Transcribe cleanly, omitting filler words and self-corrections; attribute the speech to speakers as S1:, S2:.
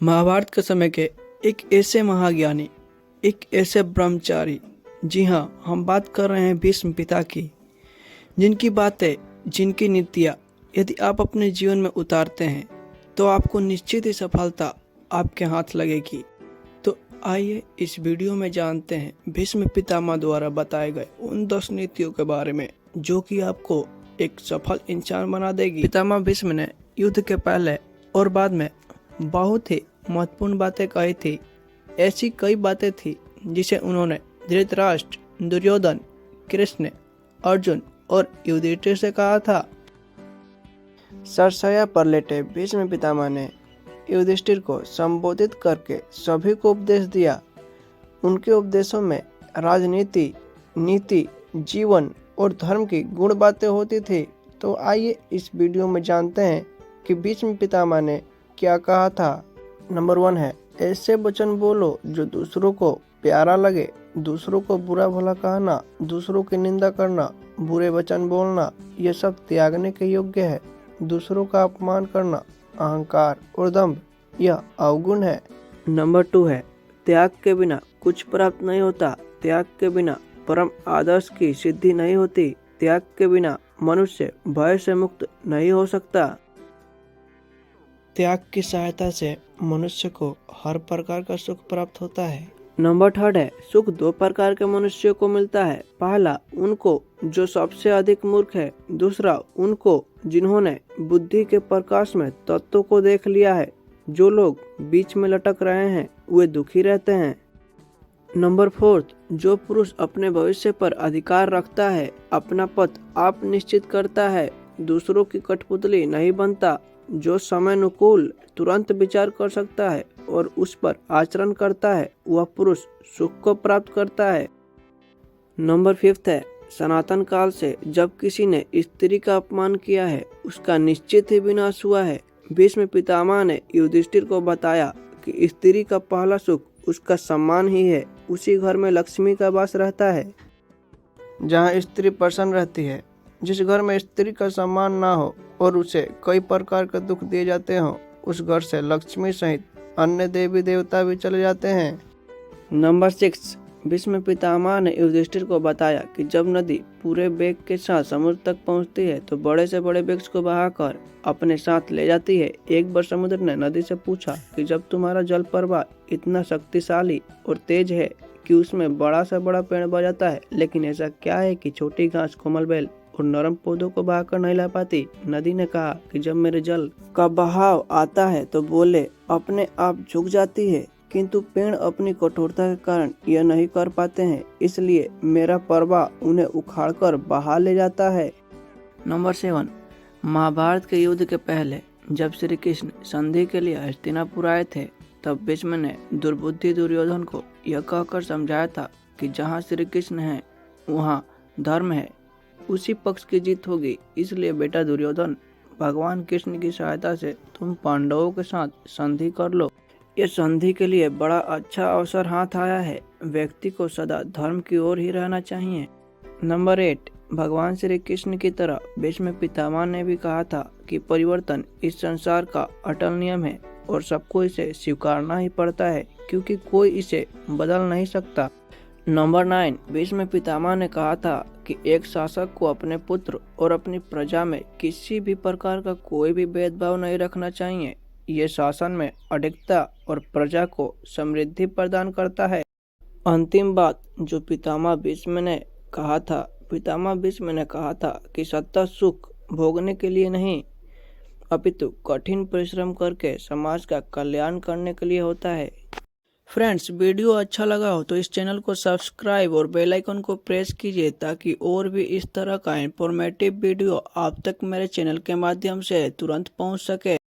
S1: महाभारत के समय के एक ऐसे महाज्ञानी, एक ऐसे ब्रह्मचारी, जी हाँ, हम बात कर रहे हैं भीष्म पिता की, जिनकी बातें, जिनकी नीतियाँ यदि आप अपने जीवन में उतारते हैं तो आपको निश्चित ही सफलता आपके हाथ लगेगी। तो आइए इस वीडियो में जानते हैं भीष्म पितामह द्वारा बताए गए उन 10 नीतियों के बारे में जो कि आपको एक सफल इंसान बना देगी। पितामह भीष्म ने युद्ध के पहले और बाद में बहुत ही महत्वपूर्ण बातें कही थी। ऐसी कई बातें थी जिसे उन्होंने धृतराष्ट्र, दुर्योधन, कृष्ण, अर्जुन और युधिष्ठिर से कहा था। सरसैया पर लेटे भीष्म पितामह ने युधिष्ठिर को संबोधित करके सभी को उपदेश दिया। उनके उपदेशों में राजनीति, नीति, जीवन और धर्म की गुण बातें होती थी। तो आइए इस वीडियो में जानते हैं कि भीष्म पितामह ने क्या कहा था। नंबर 1 है, ऐसे वचन बोलो जो दूसरों को प्यारा लगे। दूसरों को बुरा भला कहना, दूसरों की निंदा करना, बुरे वचन बोलना, ये सब त्यागने के योग्य है। दूसरों का अपमान करना, अहंकार और दंभ, यह अवगुण है। नंबर 2 है, त्याग के बिना कुछ प्राप्त नहीं होता। त्याग के बिना परम आदर्श की सिद्धि नहीं होती। त्याग के बिना मनुष्य भय से मुक्त नहीं हो सकता। त्याग की सहायता से मनुष्य को हर प्रकार का सुख प्राप्त होता है। नंबर 3 है, सुख 2 प्रकार के मनुष्यों को मिलता है। पहला उनको जो सबसे अधिक मूर्ख है, दूसरा उनको जिन्होंने बुद्धि के प्रकाश में तत्वों को देख लिया है। जो लोग बीच में लटक रहे हैं वे दुखी रहते हैं। नंबर 4, जो पुरुष अपने भविष्य पर अधिकार रखता है, अपना पथ आप निश्चित करता है, दूसरों की कठपुतली नहीं बनता, जो समय अनुकूल तुरंत विचार कर सकता है और उस पर आचरण करता है, वह पुरुष सुख को प्राप्त करता है। नंबर 5 है, सनातन काल से जब किसी ने स्त्री का अपमान किया है उसका निश्चित ही विनाश हुआ है। भीष्म पितामह ने युधिष्ठिर को बताया कि स्त्री का पहला सुख उसका सम्मान ही है। उसी घर में लक्ष्मी का वास रहता है जहाँ स्त्री प्रसन्न रहती है। जिस घर में स्त्री का सम्मान ना हो और उसे कई प्रकार के दुख दिए जाते हों, उस घर से लक्ष्मी सहित अन्य देवी देवता भी चले जाते हैं। नंबर 6, भीष्म पितामह ने युधिष्ठिर को बताया कि जब नदी पूरे वेग के साथ समुद्र तक पहुंचती है तो बड़े से बड़े वृक्ष को बहाकर अपने साथ ले जाती है। एक बार समुद्र ने नदी से पूछा कि जब तुम्हारा जल प्रवाह इतना शक्तिशाली और तेज है कि उसमें बड़ा से बड़ा पेड़ बह जाता है, लेकिन ऐसा क्या है कि छोटी घास, कोमल बेल और नरम पौधों को बहाकर नहीं ला पाती? नदी ने कहा कि जब मेरे जल का बहाव आता है तो बोले अपने आप झुक जाती है, किंतु पेड़ अपनी कठोरता के कारण यह नहीं कर पाते हैं, इसलिए मेरा प्रवाह उन्हें उखाड़कर बहा ले जाता है। नंबर 7, महाभारत के युद्ध के पहले जब श्री कृष्ण संधि के लिए हस्तिनापुर आए थे तब भीष्म ने दुर्बुद्धि दुर्योधन को यह कहकर समझाया था कि जहाँ श्री कृष्ण है वहाँ धर्म है, उसी पक्ष की जीत होगी। इसलिए बेटा दुर्योधन, भगवान कृष्ण की सहायता से तुम पांडवों के साथ संधि कर लो। यह संधि के लिए बड़ा अच्छा अवसर हाथ आया है। व्यक्ति को सदा धर्म की ओर ही रहना चाहिए। नंबर 8, भगवान श्री कृष्ण की तरह भीष्म पितामह ने भी कहा था कि परिवर्तन इस संसार का अटल नियम है और सबको इसे स्वीकारना ही पड़ता है, क्योंकि कोई इसे बदल नहीं सकता। नंबर 9, भीष्म पितामह ने कहा था कि एक शासक को अपने पुत्र और अपनी प्रजा में किसी भी प्रकार का कोई भी भेदभाव नहीं रखना चाहिए। ये शासन में अडिगता और प्रजा को समृद्धि प्रदान करता है। अंतिम बात जो पितामह भीष्म ने कहा था कि सत्ता सुख भोगने के लिए नहीं अपितु कठिन परिश्रम करके समाज का कल्याण करने के लिए होता है। फ्रेंड्स, वीडियो अच्छा लगा हो तो इस चैनल को सब्सक्राइब और बेल आइकन को प्रेस कीजिए ताकि और भी इस तरह का इंफॉर्मेटिव वीडियो आप तक मेरे चैनल के माध्यम से तुरंत पहुंच सके।